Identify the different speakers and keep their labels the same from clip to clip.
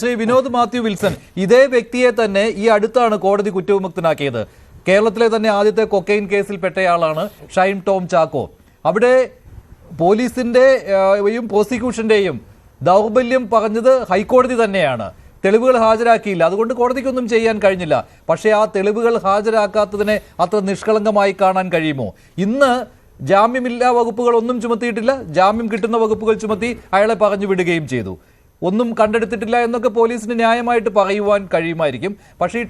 Speaker 1: Shri Vinod Mathew Wilson ഇതേ വ്യക്തിയെ തന്നെ ഈ അടുത്താണ് കോടതി കുറ്റവിമുക്തനാക്കിയത്. കേരളത്തിലെ തന്നെ ആദ്യത്തെ കൊക്കൈൻ കേസിൽ പെട്ടയാളാണ് ഷൈൻ ടോം ചാക്കോ. അവിടെ പോലീസിന്റെയും പ്രോസിക്യൂഷന്റെയും ദൗർബല്യം പറഞ്ഞത് ഹൈക്കോടതി തന്നെയാണ്. തെളിവുകൾ ഹാജരാക്കിയില്ല, അതുകൊണ്ട് കോടതിക്കൊന്നും ചെയ്യാൻ കഴിഞ്ഞില്ല. പക്ഷേ ആ തെളിവുകൾ ഹാജരാക്കാത്തതിനെ അത്ര നിഷ്കളങ്കമായി കാണാൻ കഴിയുമോ? ഇന്ന് ജാമ്യമില്ലാ വകുപ്പുകൾ ഒന്നും ചുമത്തിയിട്ടില്ല, ജാമ്യം കിട്ടുന്ന വകുപ്പുകൾ ചുമത്തി അയാളെ പറഞ്ഞു വിടുകയും ചെയ്തു. ഒന്നും കണ്ടെടുത്തിട്ടില്ല എന്നൊക്കെ പോലീസിന് ന്യായമായിട്ട് പറയുവാൻ കഴിയുമായിരിക്കും. പക്ഷേ ഈ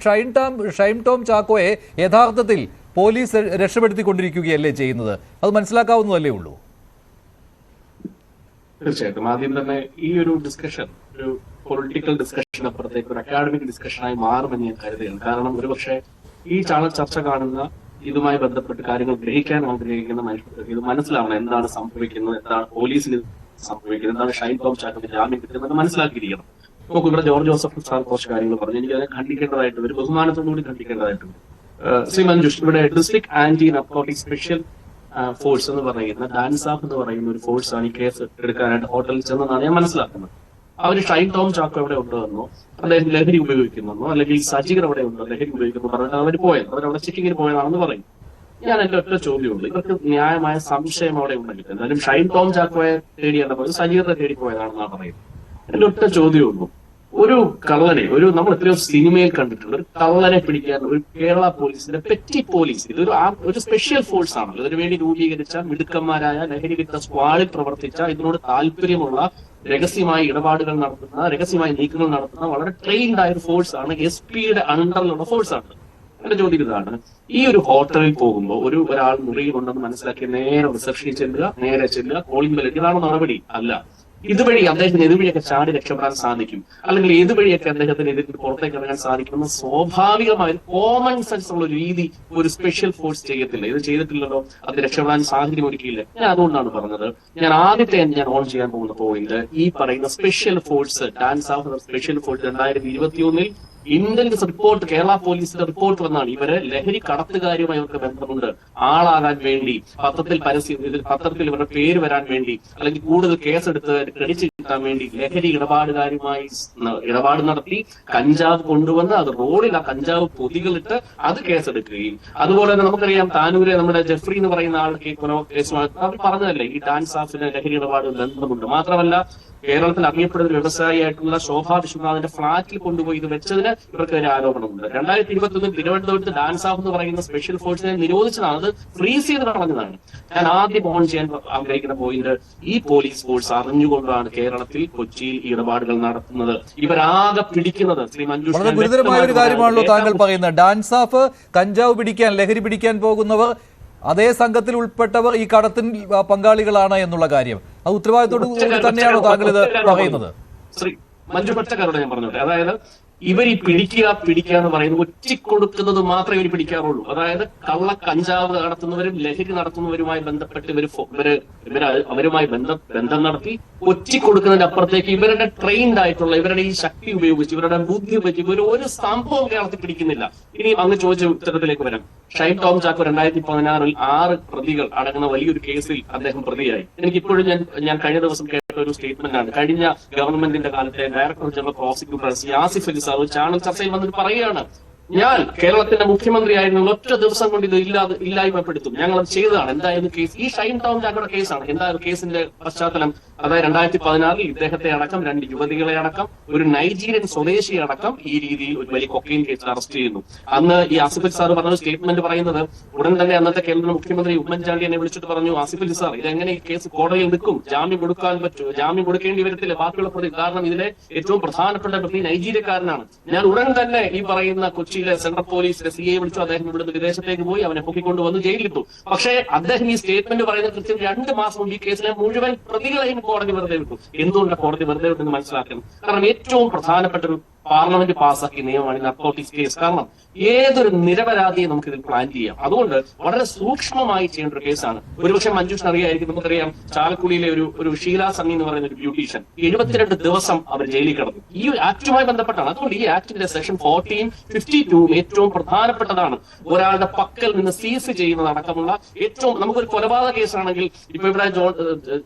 Speaker 1: ഷൈൻ ടോം ചാക്കോയെ യഥാർത്ഥത്തിൽ പോലീസ് രക്ഷപ്പെടുത്തിക്കൊണ്ടിരിക്കുകയല്ലേ ചെയ്യുന്നത്? അത് മനസ്സിലാക്കാവുന്നതല്ലേ ഉള്ളൂ.
Speaker 2: തീർച്ചയായിട്ടും ആദ്യം തന്നെ ഈ ഒരു ഡിസ്കഷൻ ഒരു പൊളിറ്റിക്കൽ ഡിസ്കഷൻ അപ്പുറത്തേക്ക് ഒരു അക്കാഡമിക് ഡിസ്കഷനായി മാറുമെന്ന് ഞാൻ കരുതുകയാണ്. കാരണം ഒരുപക്ഷെ ഈ ചാനൽ ചർച്ച കാണുന്ന ഇതുമായി ബന്ധപ്പെട്ട് കാര്യങ്ങൾ ഗ്രഹിക്കാൻ ആഗ്രഹിക്കുന്ന മനുഷ്യർക്ക് ഇത് മനസ്സിലാവണം. എന്താണ് സംഭവിക്കുന്നത്, എന്താണ് പോലീസിന് സംഭവിക്കുന്നത്, എന്താണ് ഷൈൻ ടോം ചാക്കോയ്ക്ക് ജാമ്യം കിട്ടുന്നത് മനസ്സിലാക്കിയിരിക്കണം. നമുക്ക് ഇവിടെ ജോർജ് ജോസഫ് സാർ കുറച്ച് കാര്യങ്ങൾ പറഞ്ഞു, എനിക്ക് അതിനെ ഖണ്ഡിക്കേണ്ടതായിട്ട് ഒരു ബഹുമാനത്തോടുകൂടി ഖണ്ഡിക്കേണ്ടതായിട്ടുണ്ട്. ശ്രീ മഞ്ജുഷ്, ഇവിടെ district anti narcotic special force എന്ന് പറയുന്ന ഡാൻസാഫ് എന്ന് പറയുന്ന ഒരു ഫോഴ്സ് ആണ് ഈ കേസ് എടുക്കാനായിട്ട് ഹോട്ടലിൽ ചെന്നതാണ് ഞാൻ മനസ്സിലാക്കുന്നത്. അവര് ഷൈൻ ടോം ചാക്കോ എവിടെ ഉണ്ടെന്നോ അദ്ദേഹം ലഹരി ഉപയോഗിക്കുന്നെന്നോ അല്ലെങ്കിൽ സജീർ അവിടെ ഉണ്ടോ ലഹരി ഉപയോഗിക്കുന്നു പറഞ്ഞിട്ട് അവർ പോയത്, അവരവിടെ ചെക്കിങ്ങിന് പോയതാണെന്ന് പറയും. ഞാൻ എന്റെ ഒറ്റ ചോദ്യമുള്ളൂ, ഇവർക്ക് ന്യായമായ സംശയം അവിടെ ഉണ്ടെങ്കിൽ എന്തായാലും ഷൈൻ ടോം ചാക്കോയെ തേടിയല്ല പോയത്, സജീറിനെ തേടി പോയതാണെന്നാണ് പറയുന്നത്. എന്റെ ഒറ്റ ചോദ്യമുള്ളൂ, ഒരു കള്ളനെ നമ്മൾ എത്രയോ സിനിമയിൽ കണ്ടിട്ടുണ്ട്, ഒരു കള്ളനെ പിടിക്കാൻ ഒരു കേരള പോലീസിന്റെ പെറ്റി പോലീസ്, ഇതൊരു ഒരു സ്പെഷ്യൽ ഫോഴ്സ് ആണല്ലോ, ഇതിനു വേണ്ടി രൂപീകരിച്ച മിടുക്കന്മാരായ ലഹരി വിരുദ്ധ സ്ക്വാഡിൽ പ്രവർത്തിച്ച ഇതിനോട് താല്പര്യമുള്ള രഹസ്യമായ ഇടപാടുകൾ നടത്തുന്ന രഹസ്യമായ നീക്കങ്ങൾ നടത്തുന്ന വളരെ ട്രെയിൻഡ് ആയ ഒരു ഫോഴ്സ് ആണ്, SP-യുടെ അണ്ടറിലുള്ള ഫോഴ്സ് ആണ്. എന്റെ ചോദ്യം ഇതാണ്, ഈ ഒരു ഹോട്ടലിൽ പോകുമ്പോൾ ഒരാൾ മുറിയിലുണ്ടെന്ന് മനസ്സിലാക്കി നേരെ റിസപ്ഷനിൽ ചെല്ലുക, കോളിംഗ് ബെൽ, ഇതാണ് നടപടി അല്ല. ഇതുവഴി അദ്ദേഹത്തിന് ഇതുവഴിയൊക്കെ ചാടി രക്ഷപ്പെടാൻ സാധിക്കും, അല്ലെങ്കിൽ ഇതുവഴിയൊക്കെ അദ്ദേഹത്തിന് ഇതിന് പുറത്തേക്ക് ഇറങ്ങാൻ സാധിക്കുമെന്ന് സ്വാഭാവികമായ കോമൺ സെൻസ് ഉള്ള ഒരു രീതി ഒരു സ്പെഷ്യൽ ഫോഴ്സ് ചെയ്യത്തില്ല. ഇത് ചെയ്തിട്ടില്ലല്ലോ, അത് രക്ഷപ്പെടാൻ സാഹചര്യം ഒരുക്കിയില്ല. ഞാൻ അതുകൊണ്ടാണ് പറഞ്ഞത്, ഞാൻ ആദ്യത്തെ ഞാൻ ഓൺ ചെയ്യാൻ പോകുന്ന പോയിന്റ് ഈ പറയുന്ന special force DANSAF special force 2021 intelligence report, Kerala പോലീസിന്റെ റിപ്പോർട്ട് വന്നാണ് ഇവര് ലഹരി കടത്തുകാരുമായി അവർക്ക് ബന്ധമുണ്ട്, ആളാകാൻ വേണ്ടി പത്രത്തിൽ ഇവരുടെ പേര് വരാൻ വേണ്ടി അല്ലെങ്കിൽ കൂടുതൽ കേസെടുത്ത് ക്രെഡിറ്റ് കിട്ടാൻ വേണ്ടി ലഹരി ഇടപാടുകാരുമായി ഇടപാട് നടത്തി കഞ്ചാവ് കൊണ്ടുവന്ന് അത് റോഡിൽ ആ കഞ്ചാവ് പൊതികളിട്ട് അത് കേസെടുക്കുകയും, അതുപോലെ തന്നെ നമുക്കറിയാം താനൂരെ നമ്മുടെ ജെഫ്രി എന്ന് പറയുന്ന ആൾക്ക് കേസുമായി അവർ പറഞ്ഞതല്ലേ ഈ ഡാൻസാഫിന് ലഹരി ഇടപാട് ബന്ധമുണ്ട്. മാത്രമല്ല കേരളത്തിൽ അറിയപ്പെടുന്ന വ്യവസായിയായിട്ടുള്ള ശോഭാ വിശ്വനാഥിന്റെ ഫ്ളാറ്റിൽ കൊണ്ടുപോയി ഇത് വെച്ചതിന് ഇവർക്കെതിരെ ആരോപണമുണ്ട്. 2021 തിരുവനന്തപുരത്ത് ഡാൻസാഫ് എന്ന് പറയുന്ന സ്പെഷ്യൽ ഫോഴ്സിനെ നിരോധിച്ചതാണ്, അത് ഫ്രീസ് ചെയ്ത് കളഞ്ഞതാണ്. ഞാൻ ആദ്യം ഓൺ ചെയ്യാൻ ആഗ്രഹിക്കുന്ന പോയിന്റ്, ഈ പോലീസ് ഫോഴ്സ് അറിഞ്ഞുകൊണ്ടാണ് കേരളത്തിൽ കൊച്ചിയിൽ ഈ ഇടപാടുകൾ നടത്തുന്നത്. ഇവരാകെ പിടിക്കുന്നത് ശ്രീ മഞ്ജുഷ്,
Speaker 1: വളരെ ഗുരുതരമായ ഒരു കാര്യമാണല്ലോ താങ്കൾ പറയുന്നത്. ഡാൻസാഫ് കഞ്ചാവ് പിടിക്കാൻ, ലഹരി പിടിക്കാൻ പോകുന്നവർ, അതേ സംഘത്തിൽ ഉൾപ്പെട്ടവർ ഈ കടത്തിൽ പങ്കാളികളാണ് എന്നുള്ള കാര്യം, അത് ഉത്തരവാദിത്തോടു കൂടി തന്നെയാണോ താങ്കൾ ഇത് പറയുന്നത്?
Speaker 2: ശ്രീ മഞ്ജു പച്ചക്കാരോട് ഞാൻ പറഞ്ഞോട്ടെ, അതായത് ഇവർ ഈ പിടിക്കുക എന്ന് പറയുന്നത് ഒറ്റിക്കൊടുക്കുന്നത് മാത്രമേ ഇവർ പിടിക്കാറുള്ളൂ. അതായത് കള്ള കഞ്ചാവ് നടത്തുന്നവരും ലഹരി നടത്തുന്നവരുമായി ബന്ധപ്പെട്ട് അവരുമായി ബന്ധം നടത്തി ഒറ്റിക്കൊടുക്കുന്നതിന്റെ അപ്പുറത്തേക്ക് ഇവരുടെ ട്രെയിൻഡ് ആയിട്ടുള്ള ഇവരുടെ ഈ ശക്തി ഉപയോഗിച്ച് ഇവരുടെ ബുദ്ധി ഉപയോഗിച്ച് ഇവർ ഒരു സംഭവം കേരളത്തിൽ പിടിക്കുന്നില്ല. ഇനി അങ്ങ് ചോദിച്ച ഉത്തരത്തിലേക്ക് വരാം. ഷൈൻ ടോം ചാക്കോ 2016 6 പ്രതികൾ അടങ്ങുന്ന വലിയൊരു കേസിൽ അദ്ദേഹം പ്രതിയായി. എനിക്കിപ്പോഴും ഞാൻ കഴിഞ്ഞ ദിവസം ഒരു സ്റ്റേറ്റ്മെന്റ് ആണ്, കഴിഞ്ഞ ഗവൺമെന്റിന്റെ കാലത്തെ director general prosecutor Asif Ali sir channel ചർച്ചയിൽ വന്നിട്ട് പറയുകയാണ്, ഞാൻ കേരളത്തിന്റെ മുഖ്യമന്ത്രി ആയിരുന്നു, ഒറ്റ ദിവസം കൊണ്ട് ഇത് ഇല്ലായ്മപ്പെടുത്തും, ഞങ്ങൾ അത് ചെയ്തതാണ്. എന്തായിരുന്നു കേസ്? ഈ ഷൈൻ ടോം ചാക്കോയുടെ കേസാണ്. എന്തായാലും കേസിന്റെ പശ്ചാത്തലം, അതായത് 2016 ഇദ്ദേഹത്തെ അടക്കം 2 യുവതികളെ അടക്കം ഒരു നൈജീരിയൻ സ്വദേശിയെ അടക്കം ഈ രീതിയിൽ ഒരു വലിയ കൊക്കൈൻ കേസിൽ അറസ്റ്റ് ചെയ്യുന്നു. അന്ന് ഈ ആസിഫ് അലി സാർ പറഞ്ഞ സ്റ്റേറ്റ്മെന്റ് പറയുന്നത്, ഉടൻ തന്നെ അന്നത്തെ കേരള മുഖ്യമന്ത്രി ഉമ്മൻചാണ്ടി എന്നെ വിളിച്ചിട്ട് പറഞ്ഞു, ആസിഫ് അലി സാർ ഇതെങ്ങനെ ഈ കേസ് കോടതിയിൽ നിൽക്കും, ജാമ്യം കൊടുക്കാൻ പറ്റുമോ? ജാമ്യം കൊടുക്കേണ്ടി വരത്തില്ല ബാക്കിയുള്ള പ്രതി, കാരണം ഇതിലെ ഏറ്റവും പ്രധാനപ്പെട്ട പ്രതി നൈജീരിയക്കാരനാണ്. ഞാൻ ഉടൻ തന്നെ ഈ പറയുന്ന കൊച്ചിയിലെ സെൻട്രൽ പോലീസിലെ CA വിളിച്ചു, അദ്ദേഹം ഇവിടുന്ന് വിദേശത്തേക്ക് പോയി അവനെ പൊക്കിക്കൊണ്ടുവന്ന് ജയിലിലിട്ടു. പക്ഷേ അദ്ദേഹം ഈ സ്റ്റേറ്റ്മെന്റ് പറയുന്ന കൃത്യം 2 മാസം മുമ്പ് ഈ കേസിലെ മുഴുവൻ പ്രതികളെയും കോടതി വെറുതെ വിട്ടു. എന്തുകൊണ്ടാണ് കോടതി വെറുതെ വിട്ടെന്ന് മനസ്സിലാക്കണം. കാരണം ഏറ്റവും പ്രധാനപ്പെട്ട ഒരു പാർലമെന്റ് പാസ്സാക്കിയ നിയമമാണ് നർക്കോട്ടിക്സ് കേസ്. കാരണം ഏതൊരു നിരപരാധിയെ നമുക്ക് ഇതിൽ പ്ലാൻ ചെയ്യാം. അതുകൊണ്ട് വളരെ സൂക്ഷ്മമായി ചെയ്യേണ്ട ഒരു കേസാണ്. ഒരുപക്ഷെ മഞ്ജുഷിന് അറിയായിരിക്കും, നമുക്കറിയാം ചാലക്കുടിയിലെ ഒരു ഷീല സണ്ണി എന്ന് പറയുന്ന ഒരു ബ്യൂട്ടീഷ്യൻ 72 ദിവസം അവർ ജയിലിൽ കിടന്നു. ഈ ആക്ടുമായി ബന്ധപ്പെട്ടാണ്. അതുകൊണ്ട് ഈ ആക്ടിന്റെ സെക്ഷൻ 1452 ഏറ്റവും പ്രധാനപ്പെട്ടതാണ്. ഒരാളുടെ പക്കൽ നിന്ന് സീസ് ചെയ്യുന്നതടക്കമുള്ള ഏറ്റവും, നമുക്കൊരു കൊലപാതക കേസാണെങ്കിൽ ഇപ്പൊ ഇവിടെ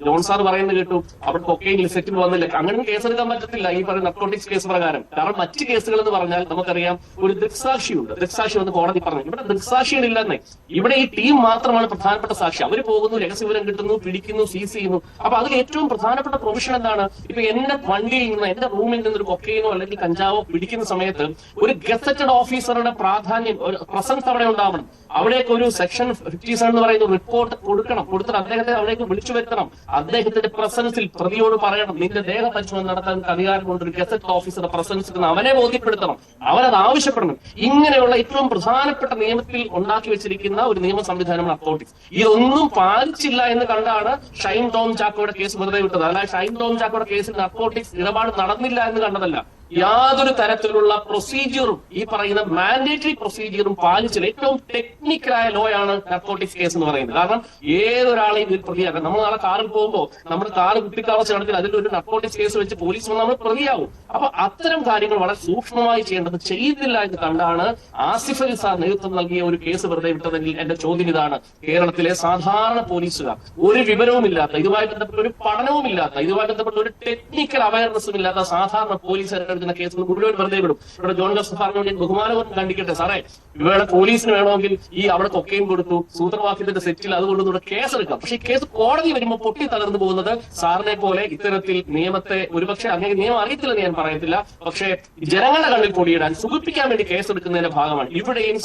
Speaker 2: ജോൺ സാർ പറയുന്നത് കേട്ടു, അവിടെ കൊക്കൈൻ സെറ്റിൽ വന്നില്ല, അങ്ങനെ കേസെടുക്കാൻ പറ്റത്തില്ല ഈ പറയുന്ന നർക്കോട്ടിക്സ് കേസ് പ്രകാരം. കാരണം മറ്റ് കേസുകൾ എന്ന് പറഞ്ഞാൽ നമുക്കറിയാം ഒരു ദൃക്സാക്ഷിയുണ്ട്, ദൃക്സാക്ഷി വന്ന് കോടതി പറഞ്ഞു. ഇവിടെ ദൃക്സാക്ഷികളില്ലെന്നേ, ഇവിടെ ഈ ടീം മാത്രമാണ് പ്രധാനപ്പെട്ട സാക്ഷി. അവർ പോകുന്നു, രഹസ്യവിവരം കിട്ടുന്നു, പിടിക്കുന്നു, സീസ് ചെയ്യുന്നു. അപ്പൊ അതിൽ ഏറ്റവും പ്രധാനപ്പെട്ട പ്രൊവിഷൻ എന്താണ്? ഇപ്പൊ എന്റെ വണ്ടിയിൽ നിന്ന്, എന്റെ റൂമിൽ നിന്ന് ഒരു കൊക്കൈനോ അല്ലെങ്കിൽ കഞ്ചാവോ പിടിക്കുന്ന സമയത്ത് ഒരു ഗസറ്റഡ് ഓഫീസറുടെ പ്രാധാന്യം, ഒരു പ്രസൻസ് അവിടെ ഉണ്ടാവണം. അവിടേക്ക് ഒരു സെക്ഷൻ 57 എന്ന് പറയുന്ന റിപ്പോർട്ട് കൊടുക്കണം. കൊടുത്തിട്ട് അദ്ദേഹത്തെ അവിടേക്ക് വിളിച്ചു വരുത്തണം. അദ്ദേഹത്തിന്റെ പ്രസൻസിൽ പ്രതിയോട് പറയണം, നിന്റെ ദേഹപരിശോധന നടത്താൻ അധികാരം കൊണ്ട് ഒരു ഗസറ്റഡ് ഓഫീസറുടെ പ്രസൻസിൽ അവനെ ബോധ്യപ്പെടുത്തണം, അവനത് ആവശ്യപ്പെടണം. ഇങ്ങനെയുള്ള ഏറ്റവും പ്രധാനപ്പെട്ട നിയമത്തിൽ ഉണ്ടാക്കി വെച്ചിരിക്കുന്ന ഒരു നിയമ സംവിധാനമാണ് നർക്കോട്ടിക്സ്. ഇതൊന്നും പാലിച്ചില്ല എന്ന് കണ്ടാണ് ഷൈൻ ടോം ചാക്കോയുടെ കേസ് വെറുതെ വിട്ടത്. അല്ല, ഷൈൻ ടോം ചാക്കോയുടെ കേസിൽ നർക്കോട്ടിക്സ് ഇടപാട് നടന്നില്ല എന്ന് കണ്ടതല്ല. യാതൊരു തരത്തിലുള്ള പ്രൊസീജിയറും, ഈ പറയുന്ന മാൻഡേറ്ററി പ്രൊസീജിയറും പാലിച്ചില്ല. ഏറ്റവും ടെക്നിക്കലായ ലോ ആണ് നർക്കോട്ടിക്സ് കേസ് എന്ന് പറയുന്നത്. കാരണം ഏതൊരാളെയും ഇതിൽ പ്രതിയാക്കാം. നമ്മൾ നാളെ കാറിൽ പോകുമ്പോൾ നമ്മുടെ കാറ് കുട്ടിക്കാവസ്ഥ നടത്തി അതിലൊരു നർക്കോട്ടിക്സ് കേസ് വെച്ച് പോലീസ് വന്ന് നമ്മൾ പ്രതിയാവും. അപ്പൊ അത്തരം കാര്യങ്ങൾ വളരെ സൂക്ഷ്മമായി ചെയ്യേണ്ടത് ചെയ്തില്ല എന്ന് കണ്ടാണ് ആസിഫ് അലി സാർ നേതൃത്വം നൽകിയ ഒരു കേസ് വെറുതെ വിട്ടതെങ്കിൽ എന്റെ ചോദ്യം ഇതാണ്: കേരളത്തിലെ സാധാരണ പോലീസുകാർ, ഒരു വിവരവുമില്ലാത്ത, ഇതുമായി ബന്ധപ്പെട്ട ഒരു പഠനവുമില്ലാത്ത, ഇതുമായി ബന്ധപ്പെട്ട ഒരു ടെക്നിക്കൽ അവയർനെസ്സും ഇല്ലാത്ത സാധാരണ പോലീസുകാരുടെ കേസുകൾ മുഴുവൻ വെറുതെ വിടും. ഇവിടെ ജോൺ ജോസഫ് പറഞ്ഞുകൊണ്ട് ബഹുമാനവും കണ്ടിക്കട്ടെ സാറേ, ഇവിടെ പോലീസിന് വേണമെങ്കിൽ ഈ അവിടെ കൊക്കയും കൊടുത്തു സൂത്രവാക്യത്തിന്റെ സെറ്റിൽ അതുകൊണ്ട് ഇവിടെ കേസെടുക്കാം. പക്ഷെ ഈ കേസ് കോടതി വരുമ്പോൾ പൊട്ടി തകർന്നു പോകുന്നത് സാറിനെ പോലെ ഇത്തരത്തിൽ നിയമത്തെ, ഒരുപക്ഷെ അങ്ങനെ നിയമം അറിയത്തില്ലെന്ന് ഞാൻ പറയത്തില്ല, പക്ഷേ ജനങ്ങളുടെ കണ്ണിൽ പൊടിയിടാൻ, സുഖിപ്പിക്കാൻ വേണ്ടി കേസെടുക്കുന്നതിന്റെ ഭാഗമാണ് ഇവിടെയും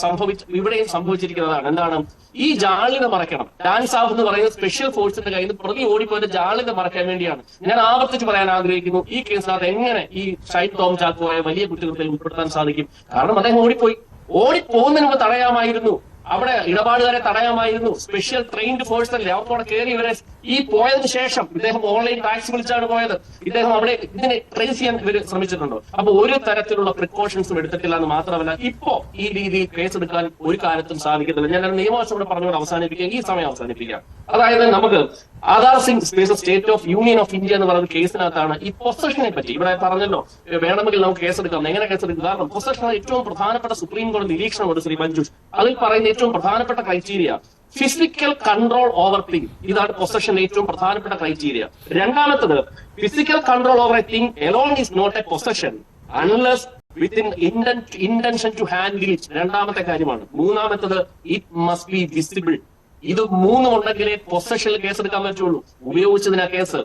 Speaker 2: സംഭവിച്ചിരിക്കുന്നതാണ്. എന്താണ്? ഈ ജാള്യത മറയ്ക്കണം. ഡാൻസ് ആഫ് എന്ന് പറയുന്ന സ്പെഷ്യൽ ഫോഴ്സിന്റെ കയ്യിൽ നിന്ന് പ്രതി ഓടിപ്പോയത് ജാള്യത മറയ്ക്കാൻ വേണ്ടിയാണ്. ഞാൻ ആവർത്തിച്ച് പറയാൻ ആഗ്രഹിക്കുന്നു, ഈ കേസിനകത്ത് എങ്ങനെ ഈ ഷൈൻ ടോം ചാക്കോയെ വലിയ കുറ്റകൃത്യത്തിൽ ഉൾപ്പെടുത്താൻ സാധിക്കും? കാരണം അദ്ദേഹം ഓടിപ്പോകുന്നതിന് മുമ്പ് തടയാമായിരുന്നു, അവിടെ ഇടപാടുകാരെ തടയാമായിരുന്നു. സ്പെഷ്യൽ ട്രെയിൻഡ് ഫോഴ്സ് അല്ലേ, അവർക്കവിടെ കയറി ഇവരെ ഈ പോയതിനു ശേഷം ഇദ്ദേഹം ഓൺലൈൻ ടാക്സി വിളിച്ചാണ് പോയത്. ഇദ്ദേഹം അവിടെ ഇതിനെ ട്രേസ് ചെയ്യാൻ ഇവർ ശ്രമിച്ചിട്ടുണ്ടോ? അപ്പൊ ഒരു തരത്തിലുള്ള പ്രിക്കോഷൻസും എടുത്തിട്ടില്ല എന്ന് മാത്രമല്ല, ഇപ്പോ ഈ രീതിയിൽ കേസെടുക്കാൻ ഒരു കാലത്തും സാധിക്കത്തില്ല. ഞാൻ നിയമവശം കൂടെ പറഞ്ഞുകൊണ്ട് അവസാനിപ്പിക്കാം, ഈ സമയം അവസാനിപ്പിക്കാം. അതായത് നമുക്ക് Aadhaar Singh state of union of India എന്ന് പറയുന്ന കേസിനകത്താണ് ഈ പൊസഷനെ പറ്റി ഇവിടെ പറഞ്ഞല്ലോ, വേണമെങ്കിൽ നമുക്ക് കേസെടുക്കാം. എങ്ങനെ കേസെടുക്കും? കാരണം പൊസഷൻ ഏറ്റവും പ്രധാനപ്പെട്ട സുപ്രീം കോടതി നിരീക്ഷണമുണ്ട് ശ്രീ മഞ്ജുഷ്. അതിൽ പറയുന്ന ഏറ്റവും പ്രധാനപ്പെട്ട criteria physical control over thing. ഇതാണ് പൊസഷന്റെ ഏറ്റവും പ്രധാനപ്പെട്ട ക്രൈറ്റീരിയ. രണ്ടാമത്തത്, physical control over a thing alone is not a possession unless within intention to handle it. രണ്ടാമത്തെ കാര്യമാണ്. മൂന്നാമത്തത്, ഇറ്റ് മസ്റ്റ് ബി വിസിബിൾ. ഇത് മൂന്നും ഉണ്ടെങ്കിലേ പൊസഷനിൽ കേസ് എടുക്കാൻ പറ്റുള്ളൂ. ഉപയോഗിച്ചതിന് കേസ്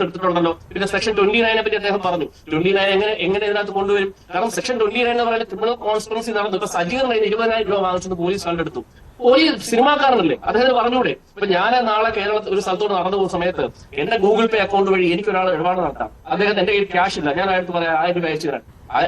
Speaker 2: എടുത്തിട്ടുണ്ടല്ലോ. പിന്നെ സെക്ഷൻ 29 പറ്റി അദ്ദേഹം പറഞ്ഞു. 29 എങ്ങനെ ഇതിനകത്ത് കൊണ്ടുവരും? കാരണം സെക്ഷൻ 29 എന്ന് പറയുന്നത് ക്രിമിനൽ കോൺസ്പിറൻസി നടന്നു. ഇപ്പൊ സജീറിന് 20,000 രൂപ വാങ്ങിച്ചത് പോലീസ് കണ്ടെടുത്തു. പോലീസ് സിനിമാക്കാരനല്ലേ, അദ്ദേഹത്തിന് പറഞ്ഞൂടെ? ഇപ്പൊ ഞാൻ നാളെ കേരളത്തിൽ ഒരു സ്ഥലത്തോട് നടന്നു പോകുന്ന സമയത്ത് എന്റെ ഗൂഗിൾ പേ അക്കൗണ്ട് വഴി എനിക്കൊരാൾ ഇടപാട് നടത്താം. അദ്ദേഹത്തിന് എന്റെ കയ്യിൽ ക്യാഷ് ഇല്ല, ഞാൻ അയാൾക്ക് പറയാം 1000 രൂപ അയച്ചു തരാൻ.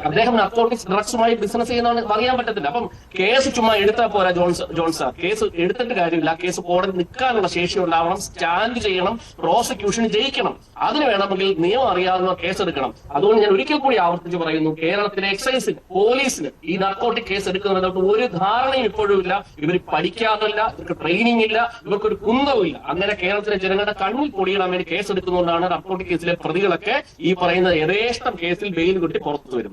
Speaker 2: അദ്ദേഹം നർക്കോട്ടിക്സ് ഡ്രഗ്സുമായി ബിസിനസ് ചെയ്യുന്നതാണ് അറിയാൻ പറ്റത്തില്ല. അപ്പം കേസ് ചുമ്മാ എടുത്താൽ പോരാ ജോൺ സാർ. കേസ് എടുത്തിട്ട് കാര്യമില്ല. കേസ് കോടതി നിൽക്കാനുള്ള ശേഷി ഉണ്ടാവണം, സ്റ്റാൻഡ് ചെയ്യണം, പ്രോസിക്യൂഷൻ ജയിക്കണം. അതിന് വേണമെങ്കിൽ നിയമം അറിയാവുന്ന കേസ് എടുക്കണം. അതുകൊണ്ട് ഞാൻ ഒരിക്കൽ കൂടി ആവർത്തിച്ച് പറയുന്നു, കേരളത്തിലെ എക്സൈസിന്, പോലീസിന് ഈ നർക്കോട്ടിക് കേസ് എടുക്കുന്നതിനകത്ത് ഒരു ധാരണയും ഇപ്പോഴും ഇല്ല. ഇവർ പഠിക്കാറില്ല, ഇവർക്ക് ട്രെയിനിങ് ഇല്ല, ഇവർക്കൊരു കുന്തവും ഇല്ല. അങ്ങനെ കേരളത്തിലെ ജനങ്ങളുടെ കണ്ണിൽ പൊടിയിടാൻ വേണ്ടി കേസ് എടുക്കുന്നതുകൊണ്ടാണ് നർക്കോട്ടിക് കേസിലെ പ്രതികളൊക്കെ ഈ പറയുന്ന യഥേഷ്ടം കേസിൽ ബെയിൽ കിട്ടി പുറത്തു വരുന്നത്.